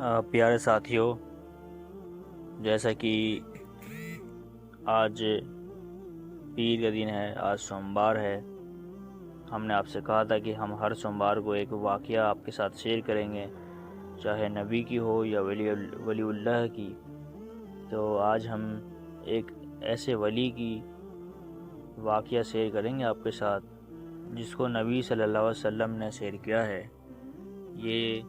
پیارے ساتھیوں، جیسا کہ آج پیر کا دن ہے، آج سوموار ہے، ہم نے آپ سے کہا تھا کہ ہم ہر سوموار کو ایک واقعہ آپ کے ساتھ شیئر کریں گے، چاہے نبی کی ہو یا ولی اللہ کی۔ تو آج ہم ایک ایسے ولی کی واقعہ شیئر کریں گے آپ کے ساتھ جس کو نبی صلی اللہ علیہ وسلم نے شیئر کیا ہے۔ یہ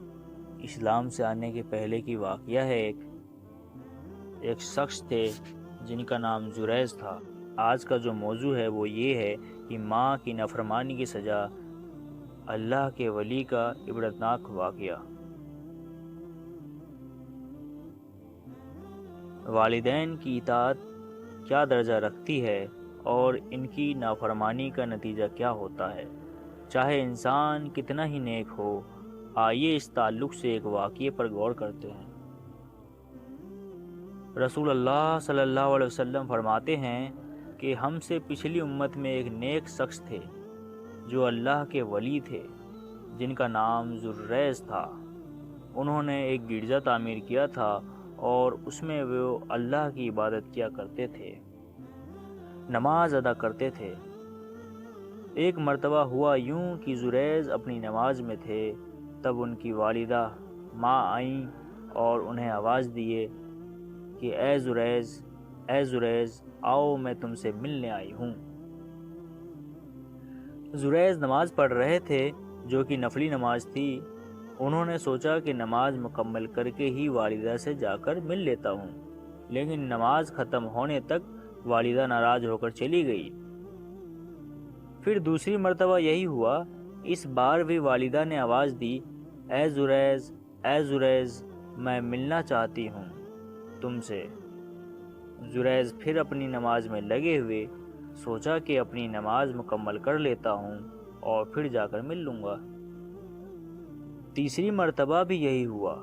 اسلام سے آنے کے پہلے کی واقعہ ہے۔ ایک شخص تھے جن کا نام زریز تھا۔ آج کا جو موضوع ہے وہ یہ ہے کہ ماں کی نافرمانی کی سزا، اللہ کے ولی کا عبرتناک واقعہ۔ والدین کی اطاعت کیا درجہ رکھتی ہے اور ان کی نافرمانی کا نتیجہ کیا ہوتا ہے، چاہے انسان کتنا ہی نیک ہو۔ آئیے اس تعلق سے ایک واقعے پر غور کرتے ہیں۔ رسول اللہ صلی اللہ علیہ وسلم فرماتے ہیں کہ ہم سے پچھلی امت میں ایک نیک شخص تھے جو اللہ کے ولی تھے، جن کا نام زریز تھا۔ انہوں نے ایک گرجا تعمیر کیا تھا اور اس میں وہ اللہ کی عبادت کیا کرتے تھے، نماز ادا کرتے تھے۔ ایک مرتبہ ہوا یوں کہ زریز اپنی نماز میں تھے، تب ان کی والدہ ماں آئیں اور انہیں آواز دیے کہ اے زریز آؤ، میں تم سے ملنے آئی ہوں۔ زریز نماز پڑھ رہے تھے جو کہ نفلی نماز تھی۔ انہوں نے سوچا کہ نماز مکمل کر کے ہی والدہ سے جا کر مل لیتا ہوں، لیکن نماز ختم ہونے تک والدہ ناراض ہو کر چلی گئی۔ پھر دوسری مرتبہ یہی ہوا۔ اس بار بھی والدہ نے آواز دی، اے زریز میں ملنا چاہتی ہوں تم سے۔ زریز پھر اپنی نماز میں لگے ہوئے، سوچا کہ اپنی نماز مکمل کر لیتا ہوں اور پھر جا کر مل لوں گا۔ تیسری مرتبہ بھی یہی ہوا۔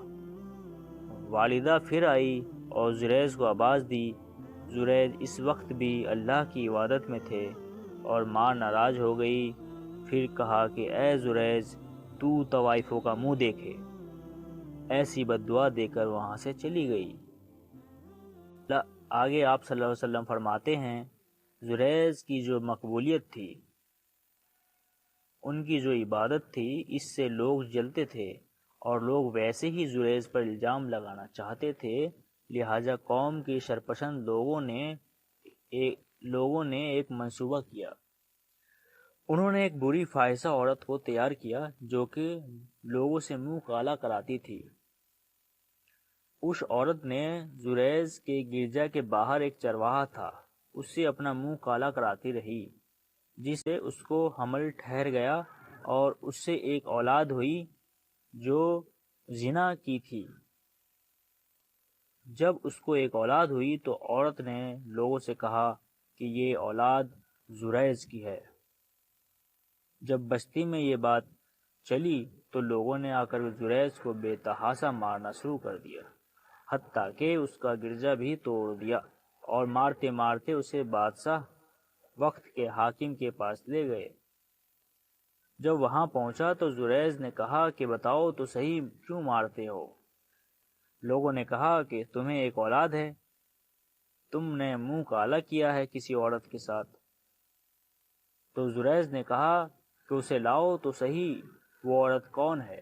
والدہ پھر آئی اور زریز کو آواز دی۔ زریز اس وقت بھی اللہ کی عبادت میں تھے اور ماں ناراض ہو گئی۔ پھر کہا کہ اے زریز، تو طوائفوں کا منہ دیکھے۔ ایسی بد دعا دے کر وہاں سے چلی گئی۔ آگے آپ صلی اللہ علیہ وسلم فرماتے ہیں، زریز کی جو مقبولیت تھی، ان کی جو عبادت تھی، اس سے لوگ جلتے تھے اور لوگ ویسے ہی زریز پر الزام لگانا چاہتے تھے۔ لہٰذا قوم کے شرپسند لوگوں نے ایک منصوبہ کیا۔ انہوں نے ایک بری فاحشہ عورت کو تیار کیا جو کہ لوگوں سے منہ کالا کراتی تھی۔ اس عورت نے زریز کے گرجا کے باہر ایک چرواہا تھا، اس سے اپنا منہ کالا کراتی رہی، جس سے اس کو حمل ٹھہر گیا اور اس سے ایک اولاد ہوئی جو زنا کی تھی۔ جب اس کو ایک اولاد ہوئی تو عورت نے لوگوں سے کہا کہ یہ اولاد زریز کی ہے۔ جب بستی میں یہ بات چلی تو لوگوں نے آ کر زریز کو بے تحاشا مارنا شروع کر دیا، حتیٰ کہ اس کا گرجا بھی توڑ دیا اور مارتے مارتے اسے بادشاہ وقت کے حاکم کے پاس لے گئے۔ جب وہاں پہنچا تو زریز نے کہا کہ بتاؤ تو صحیح، کیوں مارتے ہو؟ لوگوں نے کہا کہ تمہیں ایک اولاد ہے، تم نے منہ کالا کیا ہے کسی عورت کے ساتھ۔ تو زریز نے کہا کہ اسے لاؤ تو صحیح، وہ عورت کون ہے؟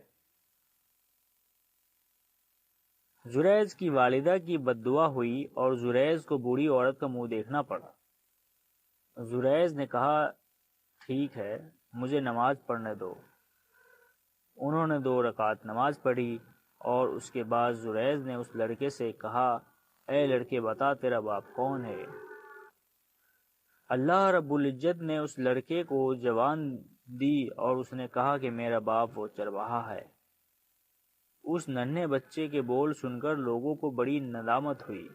زریز کی والدہ کی بد دعا ہوئی اور زریز کو بوڑھی عورت کا منہ دیکھنا پڑا۔ زریز نے کہا ٹھیک ہے، مجھے نماز پڑھنے دو۔ انہوں نے 2 رکعت نماز پڑھی اور اس کے بعد زریز نے اس لڑکے سے کہا، اے لڑکے بتا تیرا باپ کون ہے؟ اللہ رب العزت نے اس لڑکے کو زبان دی اور اس نے کہا کہ میرا باپ وہ چرواہا ہے۔ اس ننھے بچے کے بول سن کر لوگوں کو بڑی ندامت ہوئی۔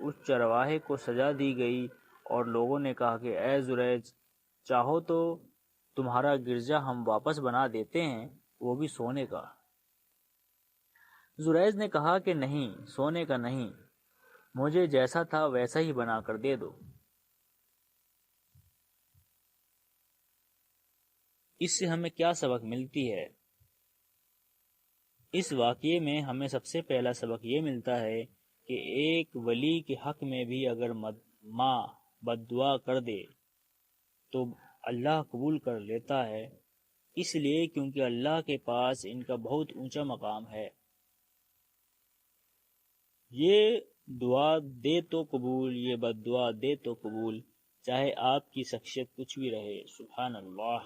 اس چرواہے کو سزا دی گئی اور لوگوں نے کہا کہ اے زریز، چاہو تو تمہارا گرجا ہم واپس بنا دیتے ہیں، وہ بھی سونے کا۔ زریز نے کہا کہ نہیں، سونے کا نہیں، مجھے جیسا تھا ویسا ہی بنا کر دے دو۔ اس سے ہمیں کیا سبق ملتی ہے؟ اس واقعے میں ہمیں سب سے پہلا سبق یہ ملتا ہے کہ ایک ولی کے حق میں بھی اگر ماں بد دعا کر دے تو اللہ قبول کر لیتا ہے، اس لیے کیونکہ اللہ کے پاس ان کا بہت اونچا مقام ہے۔ یہ دعا دے تو قبول، یہ بد دعا دے تو قبول، چاہے آپ کی شخصیت کچھ بھی رہے۔ سبحان اللہ۔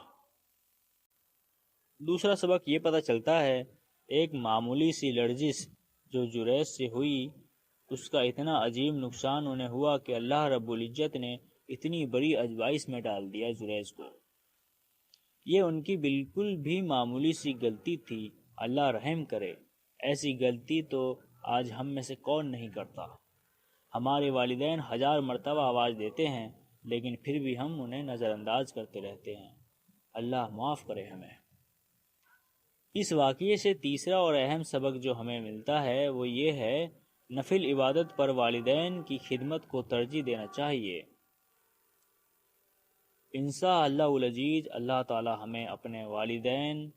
دوسرا سبق یہ پتہ چلتا ہے ایک معمولی سی لرزش جو جریج سے ہوئی، اس کا اتنا عظیم نقصان انہیں ہوا کہ اللہ رب العزت نے اتنی بڑی ازمائش میں ڈال دیا جریج کو۔ یہ ان کی بالکل بھی معمولی سی غلطی تھی، اللہ رحم کرے۔ ایسی غلطی تو آج ہم میں سے کون نہیں کرتا؟ ہمارے والدین 1000 مرتبہ آواز دیتے ہیں لیکن پھر بھی ہم انہیں نظر انداز کرتے رہتے ہیں۔ اللہ معاف کرے ہمیں۔ اس واقعے سے تیسرا اور اہم سبق جو ہمیں ملتا ہے وہ یہ ہے نفل عبادت پر والدین کی خدمت کو ترجیح دینا چاہیے۔ انشاء اللہ العزیز اللہ تعالی ہمیں اپنے والدین